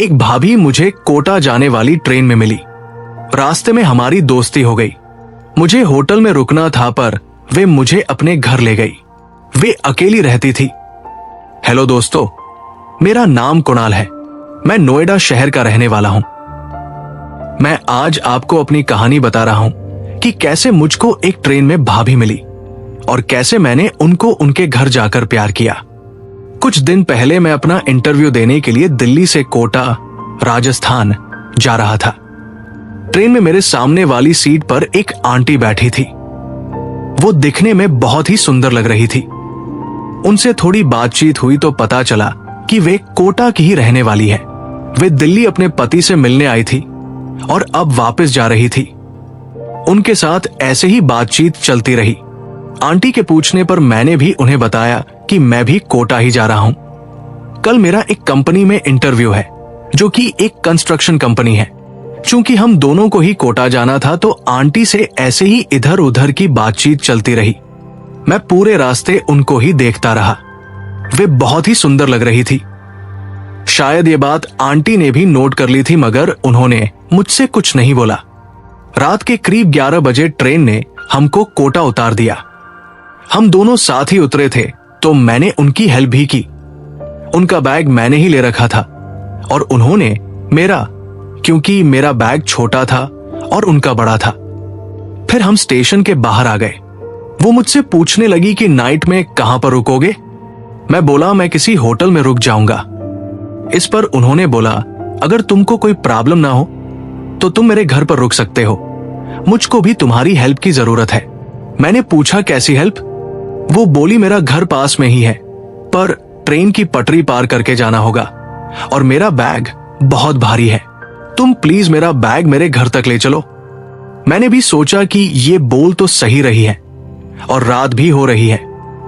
एक भाभी मुझे कोटा जाने वाली ट्रेन में मिली। रास्ते में हमारी दोस्ती हो गई। मुझे होटल में रुकना था पर वे मुझे अपने घर ले गई। वे अकेली रहती थी। हेलो दोस्तों, मेरा नाम कुणाल है। मैं नोएडा शहर का रहने वाला हूं। मैं आज आपको अपनी कहानी बता रहा हूं कि कैसे मुझको एक ट्रेन में भाभी मिली और कैसे मैंने उनको उनके घर जाकर प्यार किया। कुछ दिन पहले मैं अपना इंटरव्यू देने के लिए दिल्ली से कोटा, राजस्थान जा रहा था। ट्रेन में मेरे सामने वाली सीट पर एक आंटी बैठी थी। वो दिखने में बहुत ही सुंदर लग रही थी। उनसे थोड़ी बातचीत हुई तो पता चला कि वे कोटा की ही रहने वाली है। वे दिल्ली अपने पति से मिलने आई थी और अब वापस जा रही थी। उनके साथ ऐसे ही बातचीत चलती रही। आंटी के पूछने पर मैंने भी उन्हें बताया कि मैं भी कोटा ही जा रहा हूं। कल मेरा एक कंपनी में इंटरव्यू है जो कि एक कंस्ट्रक्शन कंपनी है। चूंकि हम दोनों को ही कोटा जाना था तो आंटी से ऐसे ही इधर उधर की बातचीत चलती रही। मैं पूरे रास्ते उनको ही देखता रहा। वे बहुत ही सुंदर लग रही थी। शायद ये बात आंटी ने भी नोट कर ली थी मगर उन्होंने मुझसे कुछ नहीं बोला। रात के करीब 11 बजे ट्रेन ने हमको कोटा उतार दिया। हम दोनों साथ ही उतरे थे तो मैंने उनकी हेल्प भी की। उनका बैग मैंने ही ले रखा था और उन्होंने मेरा, क्योंकि मेरा बैग छोटा था और उनका बड़ा था। फिर हम स्टेशन के बाहर आ गए। वो मुझसे पूछने लगी कि नाइट में कहां पर रुकोगे। मैं बोला मैं किसी होटल में रुक जाऊंगा। इस पर उन्होंने बोला अगर तुमको कोई प्रॉब्लम ना हो तो तुम मेरे घर पर रुक सकते हो। मुझको भी तुम्हारी हेल्प की जरूरत है। मैंने पूछा कैसी हेल्प। वो बोली मेरा घर पास में ही है पर ट्रेन की पटरी पार करके जाना होगा और मेरा बैग बहुत भारी है। तुम प्लीज मेरा बैग मेरे घर तक ले चलो। मैंने भी सोचा कि ये बोल तो सही रही है और रात भी हो रही है।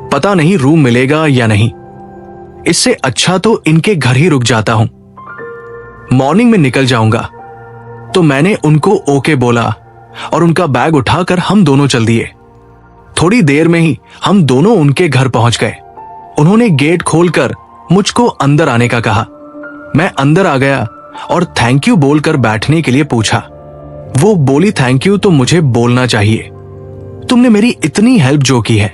पता नहीं रूम मिलेगा या नहीं। इससे अच्छा तो इनके घर ही रुक जाता हूं। मॉर्निंग में निकल जाऊंगा। तो मैंने उनको ओके बोला और उनका बैग उठाकर हम दोनों चल दिए। थोड़ी देर में ही हम दोनों उनके घर पहुंच गए। उन्होंने गेट खोलकर मुझको अंदर आने का कहा। मैं अंदर आ गया और थैंक यू बोलकर बैठने के लिए पूछा। वो बोली थैंक यू तो मुझे बोलना चाहिए। तुमने मेरी इतनी हेल्प जो की है।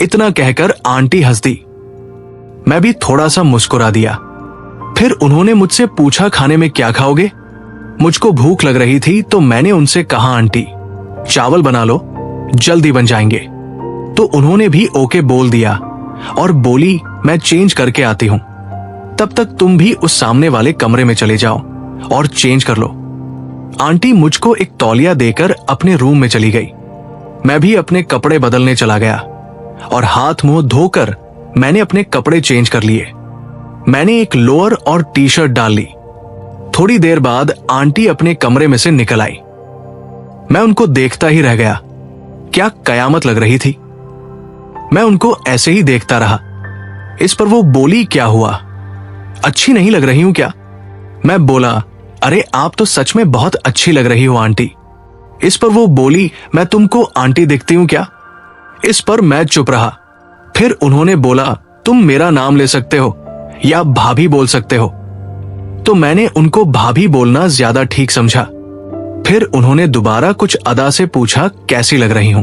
इतना कहकर आंटी हंस दी। मैं भी थोड़ा सा मुस्कुरा दिया। फिर उन्होंने मुझसे पूछा खाने में क्या खाओगे। मुझको भूख लग रही थी तो मैंने उनसे कहा आंटी चावल बना लो, जल्दी बन जाएंगे। तो उन्होंने भी ओके बोल दिया और बोली मैं चेंज करके आती हूं। तब तक तुम भी उस सामने वाले कमरे में चले जाओ और चेंज कर लो। आंटी मुझको एक तौलिया देकर अपने रूम में चली गई। मैं भी अपने कपड़े बदलने चला गया और हाथ मुंह धोकर मैंने अपने कपड़े चेंज कर लिए। मैंने एक लोअर और टी शर्ट डाल ली। थोड़ी देर बाद आंटी अपने कमरे में से निकल आई। मैं उनको देखता ही रह गया। क्या कयामत लग रही थी। मैं उनको ऐसे ही देखता रहा। इस पर वो बोली क्या हुआ, अच्छी नहीं लग रही हूं क्या। मैं बोला अरे आप तो सच में बहुत अच्छी लग रही हो आंटी। इस पर वो बोली मैं तुमको आंटी दिखती हूं क्या। इस पर मैं चुप रहा। फिर उन्होंने बोला तुम मेरा नाम ले सकते हो या भाभी बोल सकते हो। तो मैंने उनको भाभी बोलना ज्यादा ठीक समझा। फिर उन्होंने दोबारा कुछ अदा से पूछा कैसी लग रही हूं।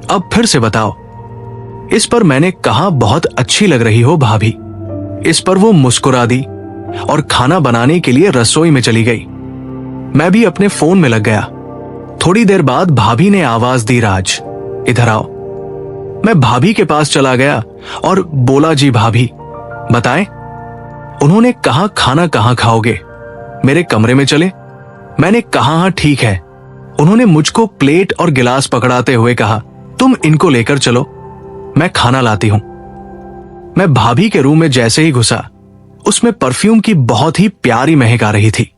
अब फिर से बताओ। इस पर मैंने कहा बहुत अच्छी लग रही हो भाभी। इस पर वो मुस्कुरा दी और खाना बनाने के लिए रसोई में चली गई। मैं भी अपने फोन में लग गया। थोड़ी देर बाद भाभी ने आवाज दी राज इधर आओ। मैं भाभी के पास चला गया और बोला जी भाभी बताएं। उन्होंने कहा खाना कहां खाओगे, मेरे कमरे में चले। मैंने कहा हाँ ठीक है। उन्होंने मुझको प्लेट और गिलास पकड़ाते हुए कहा तुम इनको लेकर चलो, मैं खाना लाती हूं। मैं भाभी के रूम में जैसे ही घुसा उसमें परफ्यूम की बहुत ही प्यारी महक आ रही थी।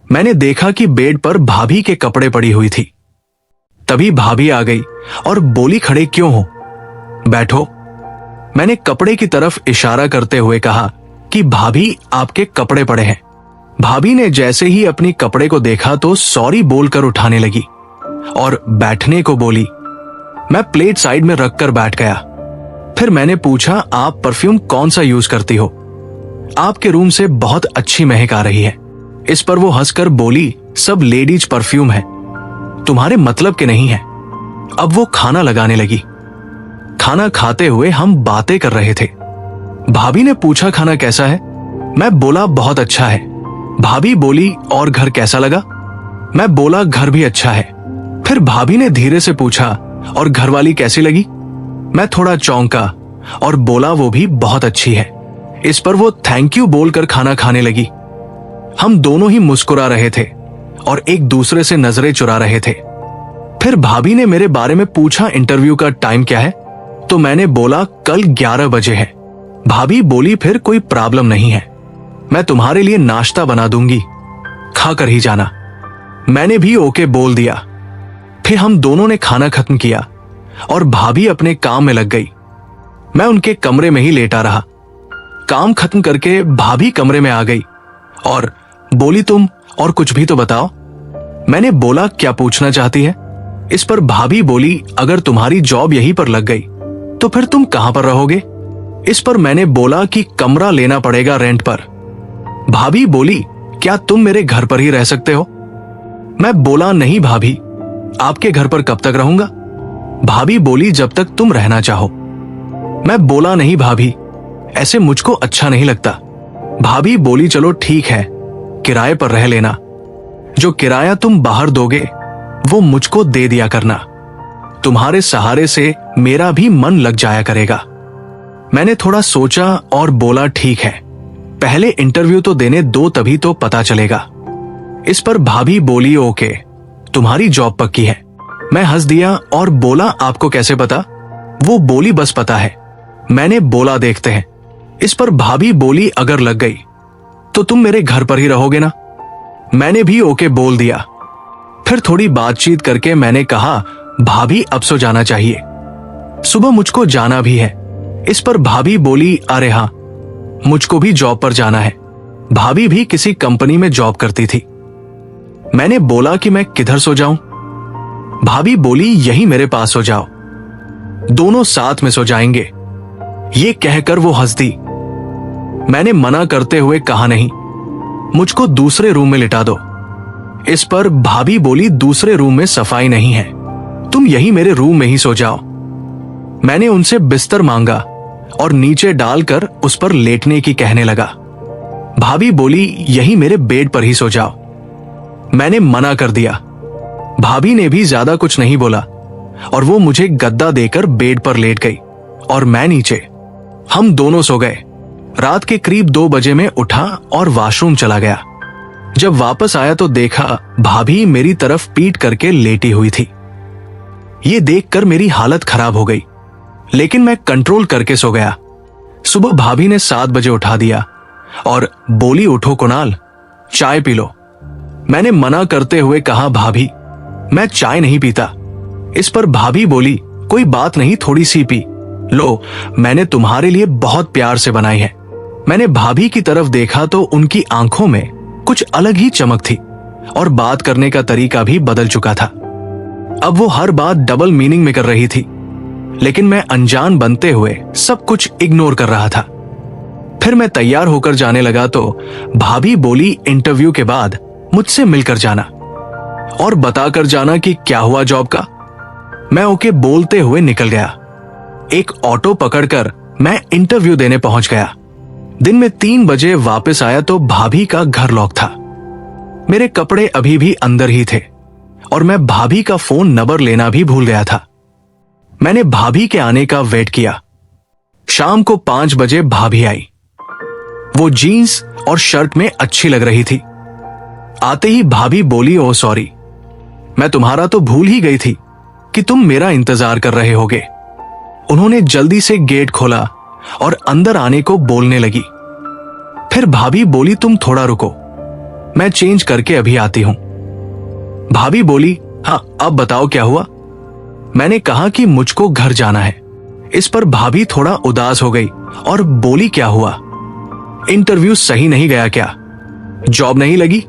मैंने देखा कि बेड पर भाभी के कपड़े पड़ी हुई थी। तभी भाभी आ गई और बोली खड़े क्यों हो, बैठो। मैंने कपड़े की तरफ इशारा करते हुए कहा कि भाभी आपके कपड़े पड़े हैं। भाभी ने जैसे ही अपनी कपड़े को देखा तो सॉरी बोलकर उठाने लगी और बैठने को बोली। मैं प्लेट साइड में रखकर बैठ गया। फिर मैंने पूछा आप परफ्यूम कौन सा यूज करती हो। आपके रूम से बहुत अच्छी महक आ रही है। इस पर वो हंसकर बोली, सब लेडीज परफ्यूम है, तुम्हारे मतलब के नहीं है। अब वो खाना लगाने लगी। खाना खाते हुए हम बातें कर रहे थे। भाभी ने पूछा, खाना कैसा है? मैं बोला, बहुत अच्छा है। भाभी बोली, और घर कैसा लगा? मैं बोला, घर भी अच्छा है। फिर भाभी ने धीरे से पूछा, और घरवाली कैसी लगी? मैं थोड़ा चौंका और बोला, वो भी बहुत अच्छी है। इस पर वो थैंक यू बोलकर खाना खाने लगी। हम दोनों ही मुस्कुरा रहे थे और एक दूसरे से नजरें चुरा रहे थे। फिर भाभी ने मेरे बारे में पूछा, इंटरव्यू का टाइम क्या है? तो मैंने बोला, कल 11 बजे है। भाभी बोली, फिर कोई प्रॉब्लम नहीं है, मैं तुम्हारे लिए नाश्ता बना दूंगी, खाकर ही जाना। मैंने भी ओके बोल दिया। फिर हम दोनों ने खाना खत्म किया और भाभी अपने काम में लग गई। मैं उनके कमरे में ही लेटा रहा। काम खत्म करके भाभी कमरे में आ गई और बोली, तुम और कुछ भी तो बताओ। मैंने बोला, क्या पूछना चाहती है? इस पर भाभी बोली, अगर तुम्हारी जॉब यहीं पर लग गई तो फिर तुम कहां पर रहोगे? इस पर मैंने बोला कि कमरा लेना पड़ेगा रेंट पर। भाभी बोली, क्या तुम मेरे घर पर ही रह सकते हो? मैं बोला, नहीं भाभी, आपके घर पर कब तक रहूंगा? भाभी बोली, जब तक तुम रहना चाहो। मैं बोला, नहीं भाभी, ऐसे मुझको अच्छा नहीं लगता। भाभी बोली, चलो ठीक है, किराए पर रह लेना। जो किराया तुम बाहर दोगे वो मुझको दे दिया करना, तुम्हारे सहारे से मेरा भी मन लग जाया करेगा। मैंने थोड़ा सोचा और बोला, ठीक है, पहले इंटरव्यू तो देने दो, तभी तो पता चलेगा। इस पर भाभी बोली, ओके, तुम्हारी जॉब पक्की है। मैं हंस दिया और बोला, आपको कैसे पता? वो बोली, बस पता है। मैंने बोला, देखते हैं। इस पर भाभी बोली, अगर लग गई तो तुम मेरे घर पर ही रहोगे ना? मैंने भी ओके बोल दिया। फिर थोड़ी बातचीत करके मैंने कहा, भाभी अब सो जाना चाहिए, सुबह मुझको जाना भी है। इस पर भाभी बोली, अरे हाँ, मुझको भी जॉब पर जाना है। भाभी भी किसी कंपनी में जॉब करती थी। मैंने बोला कि मैं किधर सो जाऊं? भाभी बोली, यही मेरे पास सो जाओ, दोनों साथ में सो जाएंगे। ये कहकर वो हंस दी। मैंने मना करते हुए कहा, नहीं, मुझको दूसरे रूम में लिटा दो। इस पर भाभी बोली, दूसरे रूम में सफाई नहीं है, तुम यही मेरे रूम में ही सो जाओ। मैंने उनसे बिस्तर मांगा और नीचे डालकर उस पर लेटने की कहने लगा। भाभी बोली, यही मेरे बेड पर ही सो जाओ। मैंने मना कर दिया। भाभी ने भी ज्यादा कुछ नहीं बोला और वो मुझे गद्दा देकर बेड पर लेट गई और मैं नीचे। हम दोनों सो गए। रात के करीब 2 बजे में उठा और वॉशरूम चला गया। जब वापस आया तो देखा भाभी मेरी तरफ पीठ करके लेटी हुई थी। ये देखकर मेरी हालत खराब हो गई, लेकिन मैं कंट्रोल करके सो गया। सुबह भाभी ने 7 बजे उठा दिया और बोली, उठो कुणाल, चाय पी लो। मैंने मना करते हुए कहा, भाभी, मैं चाय नहीं पीता। इस पर भाभी बोली, कोई बात नहीं, थोड़ी सी पी लो, मैंने तुम्हारे लिए बहुत प्यार से बनाई है। मैंने भाभी की तरफ देखा तो उनकी आंखों में कुछ अलग ही चमक थी और बात करने का तरीका भी बदल चुका था। अब वो हर बात डबल मीनिंग में कर रही थी, लेकिन मैं अनजान बनते हुए सब कुछ इग्नोर कर रहा था। फिर मैं तैयार होकर जाने लगा तो भाभी बोली, इंटरव्यू के बाद मुझसे मिलकर जाना और बताकर जाना कि क्या हुआ जॉब का। मैं ओके बोलते हुए निकल गया। एक ऑटो पकड़कर मैं इंटरव्यू देने पहुंच गया। दिन में 3 बजे वापस आया तो भाभी का घर लॉक था। मेरे कपड़े अभी भी अंदर ही थे और मैं भाभी का फोन नंबर लेना भी भूल गया था। मैंने भाभी के आने का वेट किया। शाम को 5 बजे भाभी आई। वो जीन्स और शर्ट में अच्छी लग रही थी। आते ही भाभी बोली, ओ सॉरी, मैं तुम्हारा तो भूल ही गई थी कि तुम मेरा इंतजार कर रहे होगे। उन्होंने जल्दी से गेट खोला और अंदर आने को बोलने लगी। फिर भाभी बोली, तुम थोड़ा रुको, मैं चेंज करके अभी आती हूं। भाभी बोली, हाँ अब बताओ क्या हुआ। मैंने कहा कि मुझको घर जाना है। इस पर भाभी थोड़ा उदास हो गई और बोली, क्या हुआ? इंटरव्यू सही नहीं गया क्या? जॉब नहीं लगी?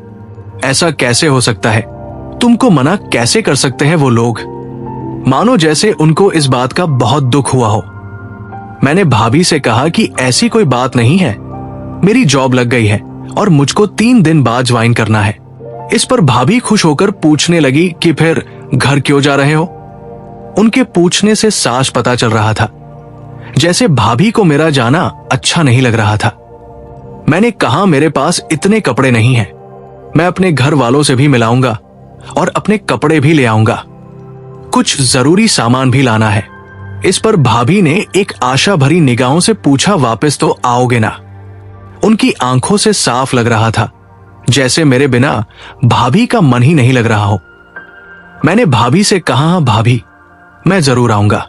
ऐसा कैसे हो सकता है? तुमको मना कैसे कर सकते हैं वो लोग? मानो जैसे उनको इस बात का बहुत दुख हुआ हो। मैंने भाभी से कहा कि ऐसी कोई बात नहीं है, मेरी जॉब लग गई है और मुझको 3 दिन बाद ज्वाइन करना है। इस पर भाभी खुश होकर पूछने लगी कि फिर घर क्यों जा रहे हो। उनके पूछने से साफ पता चल रहा था जैसे भाभी को मेरा जाना अच्छा नहीं लग रहा था। मैंने कहा मेरे पास इतने कपड़े नहीं हैं, मैं अपने घर वालों से भी मिलाऊंगा और अपने कपड़े भी ले आऊंगा, कुछ जरूरी सामान भी लाना है। इस पर भाभी ने एक आशा भरी निगाहों से पूछा, वापस तो आओगे ना? उनकी आंखों से साफ लग रहा था जैसे मेरे बिना भाभी का मन ही नहीं लग रहा हो। मैंने भाभी से कहा, हाँ भाभी, मैं जरूर आऊंगा।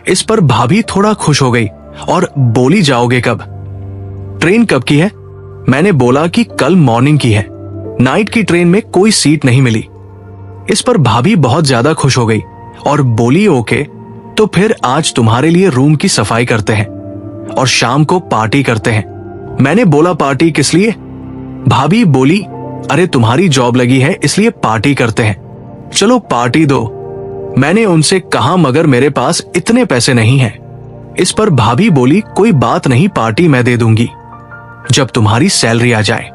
इस पर भाभी थोड़ा खुश हो गई और बोली, जाओगे कब? ट्रेन कब की है? मैंने बोला कि कल मॉर्निंग की है, नाइट की ट्रेन में कोई सीट नहीं मिली। इस पर भाभी बहुत ज्यादा खुश हो गई और बोली, ओके, तो फिर आज तुम्हारे लिए रूम की सफाई करते हैं और शाम को पार्टी करते हैं। मैंने बोला, पार्टी किस लिए? भाभी बोली, अरे तुम्हारी जॉब लगी है इसलिए पार्टी करते हैं, चलो पार्टी दो। मैंने उनसे कहा, मगर मेरे पास इतने पैसे नहीं हैं। इस पर भाभी बोली, कोई बात नहीं, पार्टी मैं दे दूंगी, जब तुम्हारी सैलरी आ जाए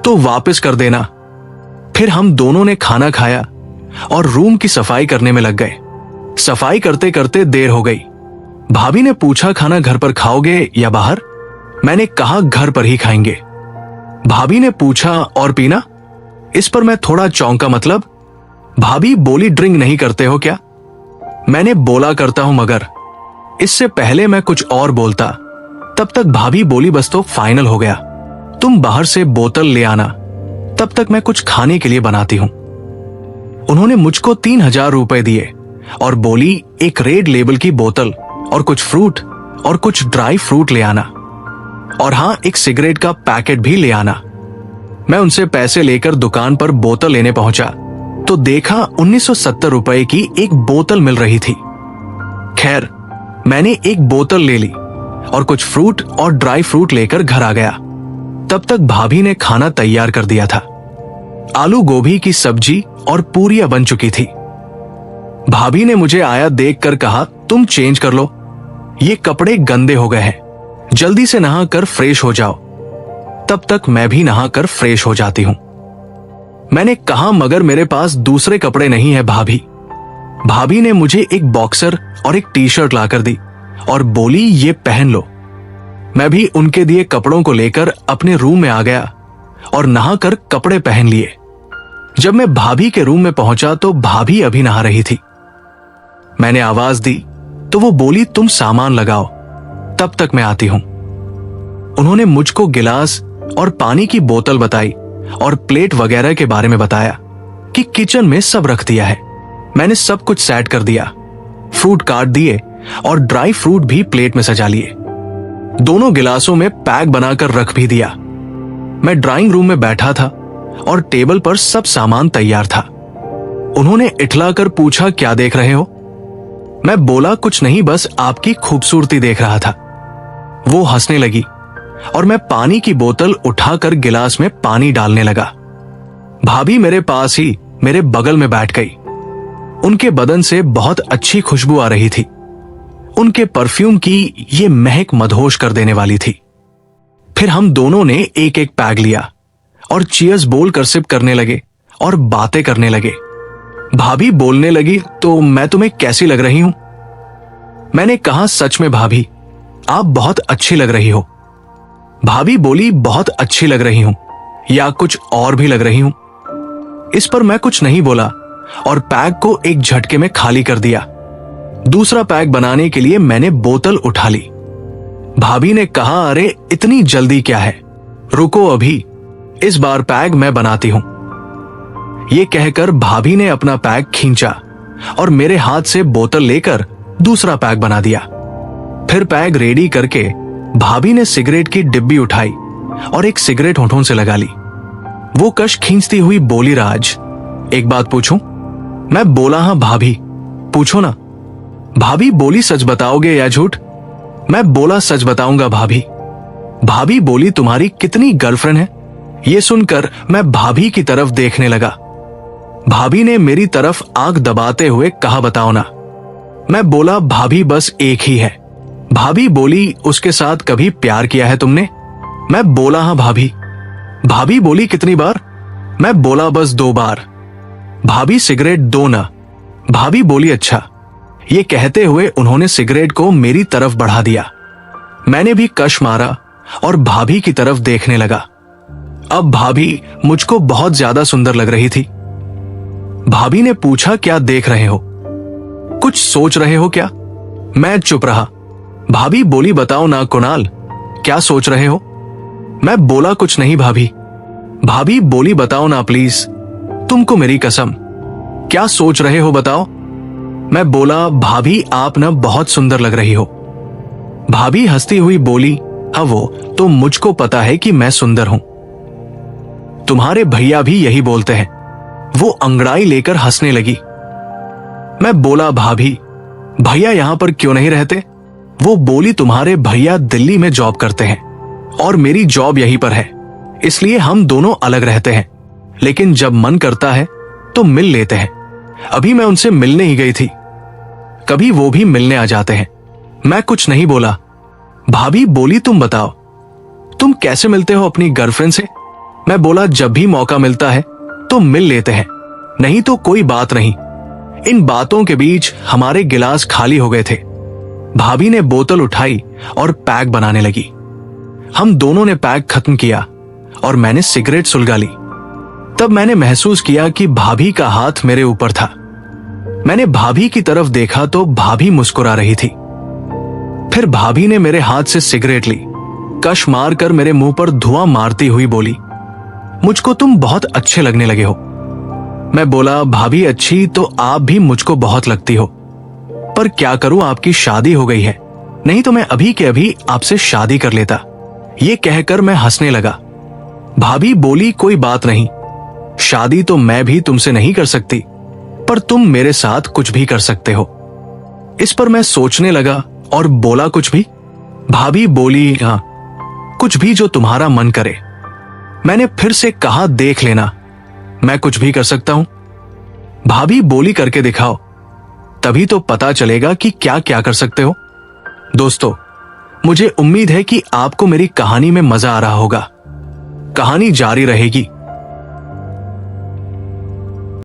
तो वापस कर देना। फिर हम दोनों ने खाना खाया और रूम की सफाई करने में लग गए। सफाई करते करते देर हो गई। भाभी ने पूछा, खाना घर पर खाओगे या बाहर? मैंने कहा, घर पर ही खाएंगे। भाभी ने पूछा, और पीना? इस पर मैं थोड़ा चौंका, मतलब? भाभी बोली, ड्रिंक नहीं करते हो क्या? मैंने बोला, करता हूं, मगर इससे पहले मैं कुछ और बोलता तब तक भाभी बोली, बस तो फाइनल हो गया, तुम बाहर से बोतल ले आना, तब तक मैं कुछ खाने के लिए बनाती हूं। उन्होंने मुझको 3000 रुपए दिए और बोली, एक रेड लेबल की बोतल और कुछ फ्रूट और कुछ ड्राई फ्रूट ले आना, और हां, एक सिगरेट का पैकेट भी ले आना। मैं उनसे पैसे लेकर दुकान पर बोतल लेने पहुंचा तो देखा 1970 रुपए की एक बोतल मिल रही थी। खैर, मैंने एक बोतल ले ली और कुछ फ्रूट और ड्राई फ्रूट लेकर घर आ गया। तब तक भाभी ने खाना तैयार कर दिया था। आलू गोभी की सब्जी और पूरियां बन चुकी थी। भाभी ने मुझे आया देखकर कहा, तुम चेंज कर लो, ये कपड़े गंदे हो गए हैं, जल्दी से नहाकर फ्रेश हो जाओ। तब तक मैं भी नहाकर फ्रेश हो जाती हूं। मैंने कहा, मगर मेरे पास दूसरे कपड़े नहीं है भाभी। भाभी ने मुझे एक बॉक्सर और एक टी-शर्ट लाकर दी और बोली, ये पहन लो। मैं भी उनके दिए कपड़ों को लेकर अपने रूम में आ गया और नहाकर कपड़े पहन लिए। जब मैं भाभी के रूम में पहुंचा तो भाभी अभी नहा रही थी। मैंने आवाज दी तो वो बोली, तुम सामान लगाओ, तब तक मैं आती हूं। उन्होंने मुझको गिलास और पानी की बोतल बताई और प्लेट वगैरह के बारे में बताया कि किचन में सब रख दिया है। मैंने सब कुछ सेट कर दिया, फ्रूट काट दिए और ड्राई फ्रूट भी प्लेट में सजा लिए। दोनों गिलासों में पैक बनाकर रख भी दिया। मैं ड्राइंग रूम में बैठा था और टेबल पर सब सामान तैयार था। उन्होंने इठलाकर पूछा, क्या देख रहे हो? मैं बोला, कुछ नहीं, बस आपकी खूबसूरती देख रहा था। वो हंसने लगी और मैं पानी की बोतल उठाकर गिलास में पानी डालने लगा। भाभी मेरे पास ही मेरे बगल में बैठ गई। उनके बदन से बहुत अच्छी खुशबू आ रही थी। उनके परफ्यूम की ये महक मदहोश कर देने वाली थी। फिर हम दोनों ने एक एक पैग लिया और चीयर्स बोलकर सिप करने लगे और बातें करने लगे। भाभी बोलने लगी, तो मैं तुम्हें कैसी लग रही हूं? मैंने कहा, सच में भाभी, आप बहुत अच्छी लग रही हो। भाभी बोली, बहुत अच्छी लग रही हूं या कुछ और भी लग रही हूं? इस पर मैं कुछ नहीं बोला और पैक को एक झटके में खाली कर दिया। दूसरा पैक बनाने के लिए मैंने बोतल उठा ली। भाभी ने कहा, अरे इतनी जल्दी क्या है, रुको अभी, इस बार पैक मैं बनाती हूं। ये कहकर भाभी ने अपना पैक खींचा और मेरे हाथ से बोतल लेकर दूसरा पैक बना दिया। फिर पैक रेडी करके भाभी ने सिगरेट की डिब्बी उठाई और एक सिगरेट होठों से लगा ली। वो कश खींचती हुई बोली, राज, एक बात पूछूं? मैं बोला, हां भाभी, पूछो ना। भाभी बोली, सच बताओगे या झूठ? मैं बोला, सच बताऊंगा भाभी। भाभी बोली, तुम्हारी कितनी गर्लफ्रेंड है? ये सुनकर मैं भाभी की तरफ देखने लगा। भाभी ने मेरी तरफ आंख दबाते हुए कहा, बताओ ना। मैं बोला, भाभी बस एक ही है। भाभी बोली, उसके साथ कभी प्यार किया है तुमने? मैं बोला हाँ भाभी। भाभी बोली कितनी बार? मैं बोला बस 2 बार। भाभी सिगरेट दो ना। भाभी बोली अच्छा। ये कहते हुए उन्होंने सिगरेट को मेरी तरफ बढ़ा दिया। मैंने भी कश मारा और भाभी की तरफ देखने लगा। अब भाभी मुझको बहुत ज्यादा सुंदर लग रही थी। भाभी ने पूछा क्या देख रहे हो? कुछ सोच रहे हो क्या? मैं चुप रहा। भाभी बोली बताओ ना कुणाल, क्या सोच रहे हो? मैं बोला कुछ नहीं भाभी। भाभी बोली बताओ ना प्लीज, तुमको मेरी कसम, क्या सोच रहे हो बताओ? मैं बोला भाभी आप ना बहुत सुंदर लग रही हो। भाभी हंसती हुई बोली हाँ वो तो मुझको पता है कि मैं सुंदर हूं। तुम्हारे भैया भी यही बोलते हैं। वो अंगड़ाई लेकर हंसने लगी। मैं बोला भाभी भैया यहां पर क्यों नहीं रहते? वो बोली तुम्हारे भैया दिल्ली में जॉब करते हैं और मेरी जॉब यहीं पर है, इसलिए हम दोनों अलग रहते हैं, लेकिन जब मन करता है तो मिल लेते हैं। अभी मैं उनसे मिलने ही गई थी, कभी वो भी मिलने आ जाते हैं। मैं कुछ नहीं बोला। भाभी बोली तुम बताओ, तुम कैसे मिलते हो अपनी गर्लफ्रेंड से? मैं बोला जब भी मौका मिलता है तो मिल लेते हैं, नहीं तो कोई बात नहीं। इन बातों के बीच हमारे गिलास खाली हो गए थे। भाभी ने बोतल उठाई और पैक बनाने लगी। हम दोनों ने पैक खत्म किया और मैंने सिगरेट सुलगा ली। तब मैंने महसूस किया कि भाभी का हाथ मेरे ऊपर था। मैंने भाभी की तरफ देखा तो भाभी मुस्कुरा रही थी। फिर भाभी ने मेरे हाथ से सिगरेट ली, कश मारकर मेरे मुंह पर धुआं मारती हुई बोली मुझको तुम बहुत अच्छे लगने लगे हो। मैं बोला भाभी अच्छी तो आप भी मुझको बहुत लगती हो, पर क्या करूं आपकी शादी हो गई है, नहीं तो मैं अभी के अभी आपसे शादी कर लेता। ये कहकर मैं हंसने लगा। भाभी बोली कोई बात नहीं, शादी तो मैं भी तुमसे नहीं कर सकती, पर तुम मेरे साथ कुछ भी कर सकते हो। इस पर मैं सोचने लगा और बोला कुछ भी? भाभी बोली हाँ, कुछ भी जो तुम्हारा मन करे। मैंने फिर से कहा देख लेना, मैं कुछ भी कर सकता हूं। भाभी बोली करके दिखाओ, तभी तो पता चलेगा कि क्या क्या कर सकते हो। दोस्तों, मुझे उम्मीद है कि आपको मेरी कहानी में मजा आ रहा होगा। कहानी जारी रहेगी।